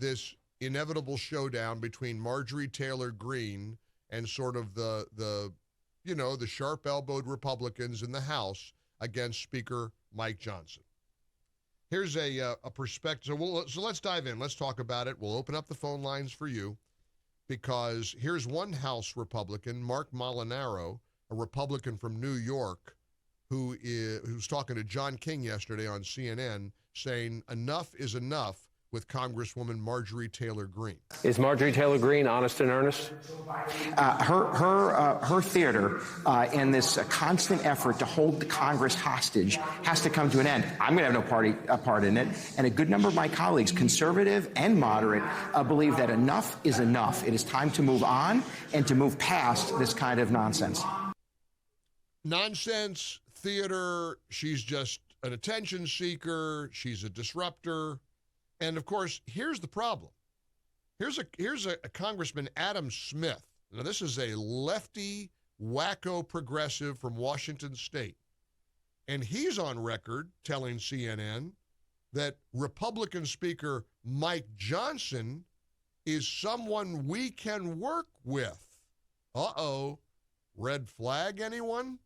this inevitable showdown between Marjorie Taylor Green and sort of the sharp-elbowed Republicans in the House against Speaker Mike Johnson. Here's a perspective. So let's dive in. Let's talk about it. We'll open up the phone lines for you because here's one House Republican, Mark Molinaro, a Republican from New York, who's talking to John King yesterday on CNN, saying enough is enough with Congresswoman Marjorie Taylor Green. Is Marjorie Taylor Green honest and earnest? Her theater and this constant effort to hold the Congress hostage has to come to an end. I'm going to have no part in it. And a good number of my colleagues, conservative and moderate, believe that enough is enough. It is time to move on and to move past this kind of nonsense. Nonsense, theater, she's just an attention seeker, she's a disruptor. And of course, here's the problem. Here's a Congressman, Adam Smith. Now, this is a lefty, wacko progressive from Washington State. And he's on record telling CNN that Republican Speaker Mike Johnson is someone we can work with. Uh-oh. Red flag, anyone?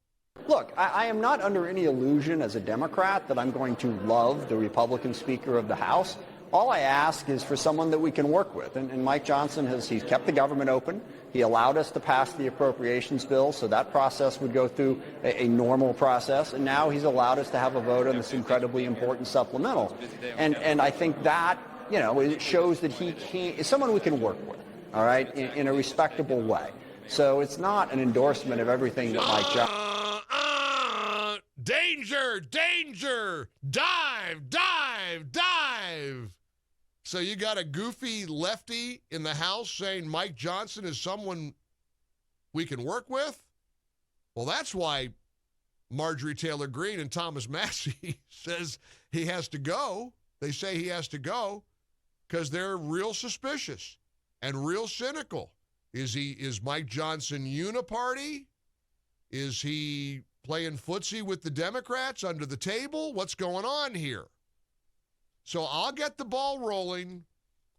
Look, I am not under any illusion as a Democrat that I'm going to love the Republican Speaker of the House. All I ask is for someone that we can work with. And Mike Johnson he's kept the government open. He allowed us to pass the appropriations bill, so that process would go through a normal process. And now he's allowed us to have a vote on this incredibly important supplemental. And I think that, it shows that he is someone we can work with, all right, in a respectable way. So it's not an endorsement of everything that Mike Johnson... Danger, danger, dive, dive, dive. So you got a goofy lefty in the House saying Mike Johnson is someone we can work with? Well, that's why Marjorie Taylor Green and Thomas Massie says he has to go. They say he has to go because they're real suspicious and real cynical. Is Mike Johnson uniparty? Is he playing footsie with the Democrats under the table? What's going on here? So I'll get the ball rolling.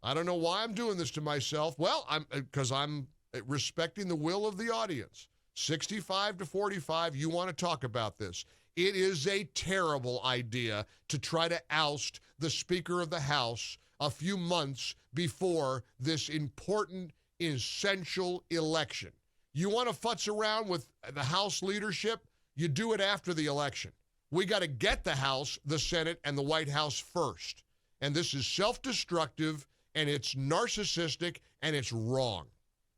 I don't know why I'm doing this to myself. Well, because I'm respecting the will of the audience. 65 to 45, you want to talk about this. It is a terrible idea to try to oust the Speaker of the House a few months before this important, essential election. You want to futz around with the House leadership? You do it after the election. We got to get the House, the Senate, and the White House first. And this is self-destructive, and it's narcissistic, and it's wrong.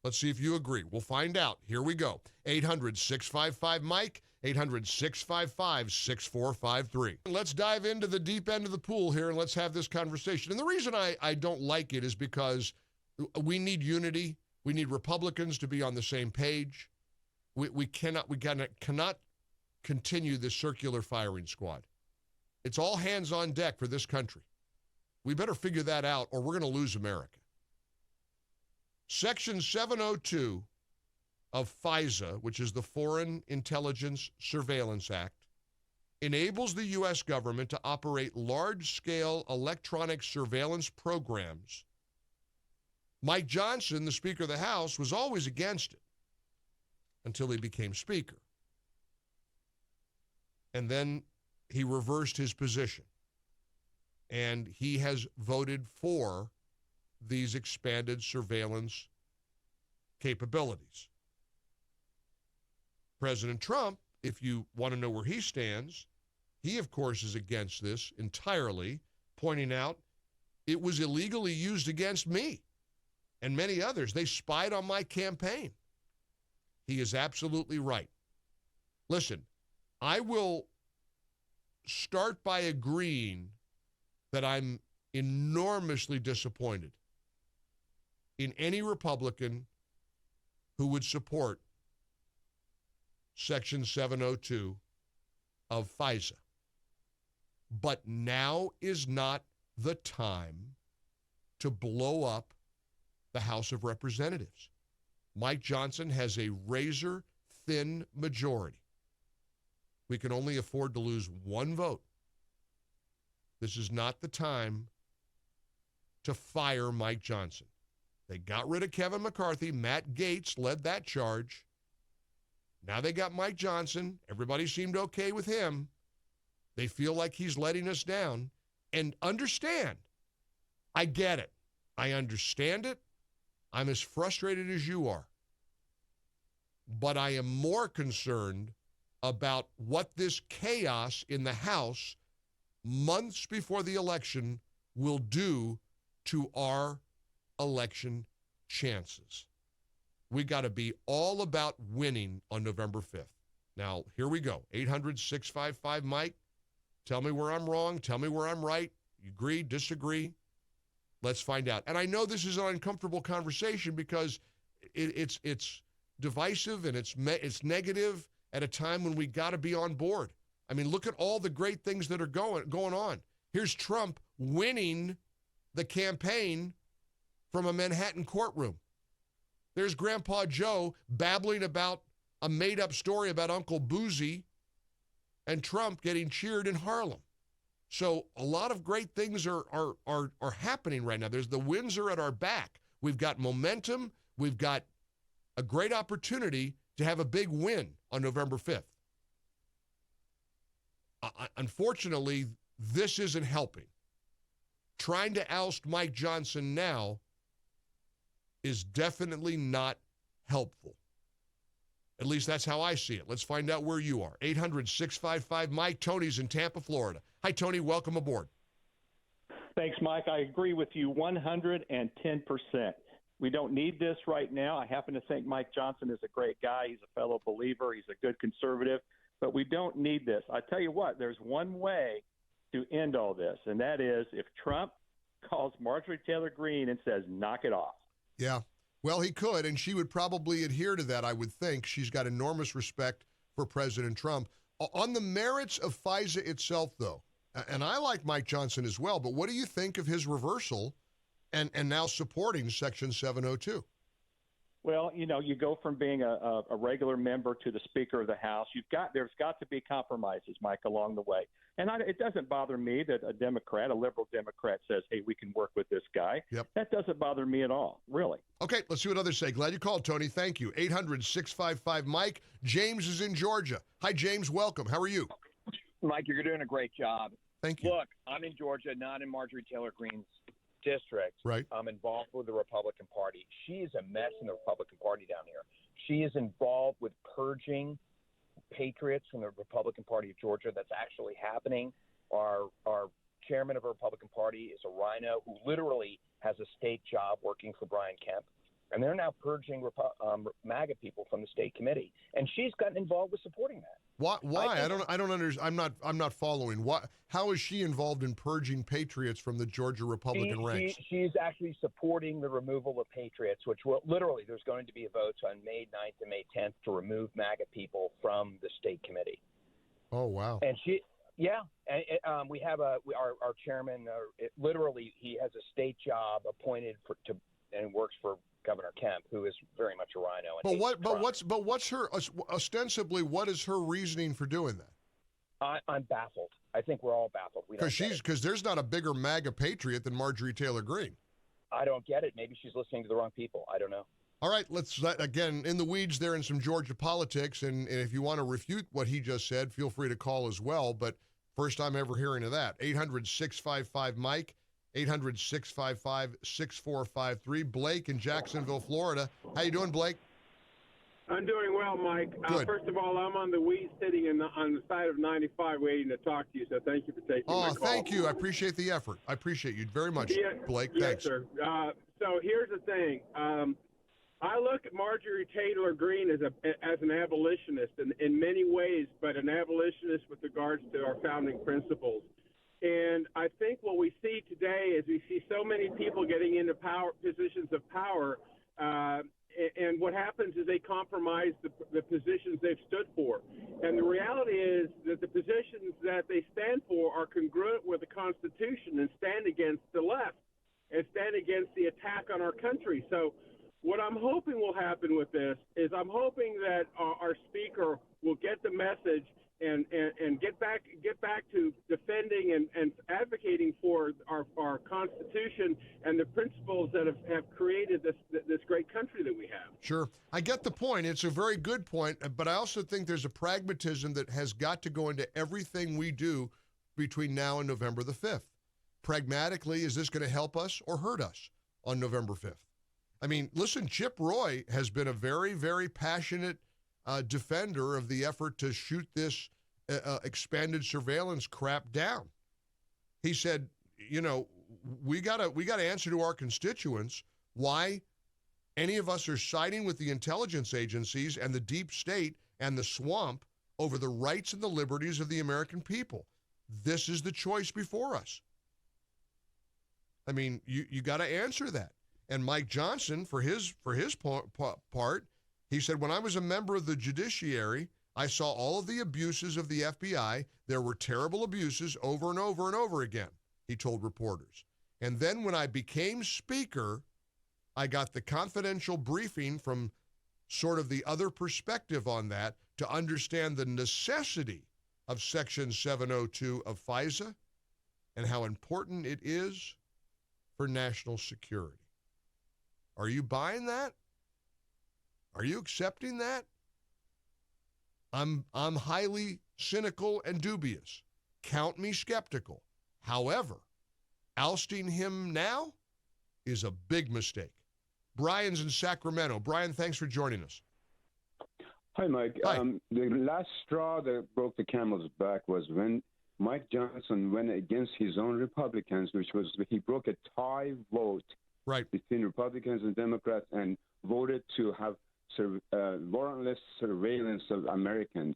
Let's see if you agree. We'll find out. Here we go. 800-655-MIKE, 800-655-6453. Let's dive into the deep end of the pool here, and let's have this conversation. And the reason I don't like it is because we need unity. We need Republicans to be on the same page. We cannot continue this circular firing squad. It's all hands on deck for this country. We better figure that out or we're going to lose America. Section 702 of FISA, which is the Foreign Intelligence Surveillance Act, enables the U.S. government to operate large-scale electronic surveillance programs. Mike Johnson, the Speaker of the House, was always against it until he became Speaker. And then he reversed his position. And he has voted for these expanded surveillance capabilities. President Trump, if you want to know where he stands, he, of course, is against this entirely, pointing out it was illegally used against me and many others. They spied on my campaign. He is absolutely right. Listen, I will start by agreeing that I'm enormously disappointed in any Republican who would support Section 702 of FISA. But now is not the time to blow up the House of Representatives. Mike Johnson has a razor-thin majority. We can only afford to lose one vote. This is not the time to fire Mike Johnson. They got rid of Kevin McCarthy. Matt Gaetz led that charge. Now they got Mike Johnson. Everybody seemed okay with him. They feel like he's letting us down. And understand, I get it. I understand it. I'm as frustrated as you are. But I am more concerned about what this chaos in the House months before the election will do to our election chances. We got to be all about winning on November 5th. Now, here we go. 800-655-Mike. Tell me where I'm wrong. Tell me where I'm right. You agree, disagree? Let's find out. And I know this is an uncomfortable conversation because it's divisive and it's negative at a time when we got to be on board. I mean, look at all the great things that are going on. Here's Trump winning the campaign from a Manhattan courtroom. There's Grandpa Joe babbling about a made-up story about Uncle Boozy and Trump getting cheered in Harlem. So a lot of great things are happening right now. The winds are at our back. We've got momentum. We've got a great opportunity to have a big win on November 5th. Unfortunately, this isn't helping. Trying to oust Mike Johnson now is definitely not helpful. At least that's how I see it. Let's find out where you are. 800-655-Mike. Tony's in Tampa, Florida. Hi, Tony. Welcome aboard. Thanks, Mike. I agree with you 110%. We don't need this right now. I happen to think Mike Johnson is a great guy. He's a fellow believer. He's a good conservative. But we don't need this. I tell you what, there's one way to end all this, and that is if Trump calls Marjorie Taylor Green and says, knock it off. Yeah. Well, he could, and she would probably adhere to that, I would think. She's got enormous respect for President Trump. On the merits of FISA itself, though, and I like Mike Johnson as well, but what do you think of his reversal and now supporting Section 702? Well, you know, you go from being a regular member to the Speaker of the House. There's got to be compromises, Mike, along the way. And it doesn't bother me that a Democrat, a liberal Democrat, says, hey, we can work with this guy. Yep. That doesn't bother me at all, really. Okay, let's see what others say. Glad you called, Tony. Thank you. 800-655-Mike. James is in Georgia. Hi, James. Welcome. How are you? Mike, you're doing a great job. Thank you. Look, I'm in Georgia, not in Marjorie Taylor Greene's district. Right. I'm involved with the Republican Party. She is a mess in the Republican Party down here. She is involved with purging patriots from the Republican Party of Georgia. That's actually happening. Our chairman of the Republican Party is a rhino who literally has a state job working for Brian Kemp. And they're now purging MAGA people from the state committee. And she's gotten involved with supporting that. Why? I don't understand. I'm not following. How is she involved in purging patriots from the Georgia Republican ranks? She's actually supporting the removal of patriots, which will literally there's going to be a vote on May 9th and May 10th to remove MAGA people from the state committee. Oh wow! And we have our chairman. Literally, he has a state job appointed and works for Governor Kemp, who is very much a rhino. But what's her ostensibly? What is her reasoning for doing that? I'm baffled. I think we're all baffled. Because there's not a bigger MAGA patriot than Marjorie Taylor Greene. I don't get it. Maybe she's listening to the wrong people. I don't know. All right, let's again in the weeds there in some Georgia politics, and if you want to refute what he just said, feel free to call as well. But first time ever hearing of that. 800-655-Mike. 800-655-6453. Blake in Jacksonville, Florida. How you doing, Blake? I'm doing well, Mike. Good. First of all, I'm on the weed sitting on the side of 95 waiting to talk to you, so thank you for taking my call. Thank you. I appreciate the effort. I appreciate you very much, Blake. Yes, Thanks. sir. So here's the thing. I look at Marjorie Taylor Greene as an abolitionist in many ways, but an abolitionist with regards to our founding principles. And I think what we see today is we see so many people getting into positions of power, and what happens is they compromise the positions they've stood for. And the reality is that the positions that they stand for are congruent with the Constitution and stand against the left and stand against the attack on our country. So what I'm hoping will happen with this is I'm hoping that our speaker will get the message and get back to defending and advocating for our Constitution and the principles that have created this great country that we have. Sure. I get the point. It's a very good point, but I also think there's a pragmatism that has got to go into everything we do between now and November the 5th. Pragmatically, is this going to help us or hurt us on November 5th? I mean, listen, Chip Roy has been a very, very passionate defender of the effort to shoot this expanded surveillance crap down. He said, you know, we got to answer to our constituents why any of us are siding with the intelligence agencies and the deep state and the swamp over the rights and the liberties of the American people. This is the choice before us. I mean, you got to answer that. And Mike Johnson, for his part, he said, when I was a member of the judiciary, I saw all of the abuses of the FBI. There were terrible abuses over and over and over again, he told reporters. And then when I became speaker, I got the confidential briefing from sort of the other perspective on that to understand the necessity of Section 702 of FISA and how important it is for national security. Are you buying that? Are you accepting that? I'm highly cynical and dubious. Count me skeptical. However, ousting him now is a big mistake. Brian's in Sacramento. Brian, thanks for joining us. Hi, Mike. Hi. The last straw that broke the camel's back was when Mike Johnson went against his own Republicans, which was he broke a tie vote between Republicans and Democrats and voted to have warrantless surveillance of Americans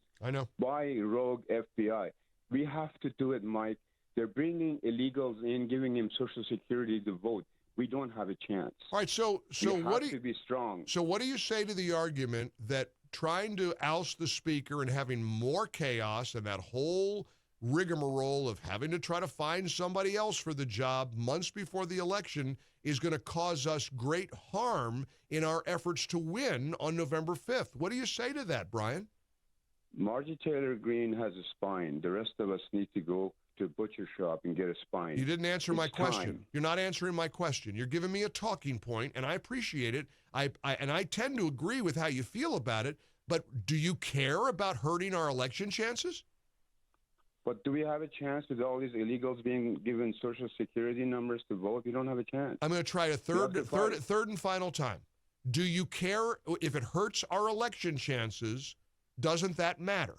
by rogue FBI. We have to do it, Mike. They're bringing illegals in, giving them Social Security to vote. We don't have a chance. All right, so what do you be strong? So what do you say to the argument that trying to oust the speaker and having more chaos and that whole rigmarole of having to try to find somebody else for the job months before the election is going to cause us great harm in our efforts to win on November 5th? What do you say to that, Brian? Marjorie Taylor Green has a spine. The rest of us need to go to a butcher shop and get a spine. You didn't answer my question. You're not answering my question. You're giving me a talking point, and I appreciate it. I tend to agree with how you feel about it, but do you care about hurting our election chances? But do we have a chance with all these illegals being given Social Security numbers to vote? We don't have a chance. I'm going to try a third and final time. Do you care if it hurts our election chances? Doesn't that matter?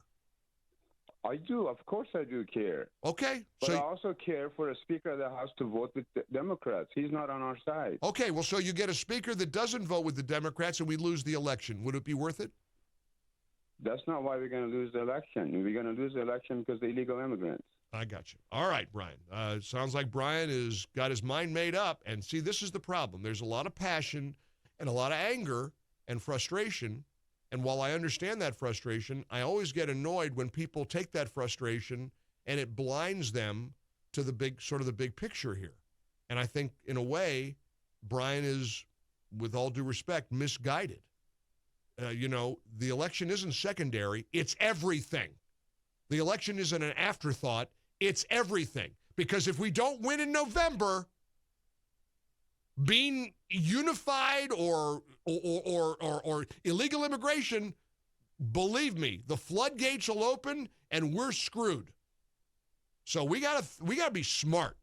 I do. Of course I do care. Okay. But I also care for a Speaker of the House to vote with the Democrats. He's not on our side. Okay. Well, so you get a Speaker that doesn't vote with the Democrats and we lose the election. Would it be worth it? That's not why we're going to lose the election. We're going to lose the election because of illegal immigrants. I got you. All right, Brian. Sounds like Brian has got his mind made up. And see, this is the problem. There's a lot of passion and a lot of anger and frustration. And while I understand that frustration, I always get annoyed when people take that frustration and it blinds them to the big picture here. And I think, in a way, Brian is, with all due respect, misguided. The election isn't secondary. It's everything. The election isn't an afterthought. It's everything. Because if we don't win in November, being unified or illegal immigration, believe me, the floodgates will open and we're screwed. So we gotta be smart.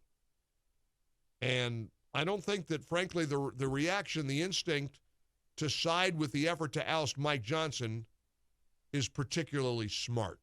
And I don't think that, frankly, the reaction, the instinct to side with the effort to oust Mike Johnson is particularly smart.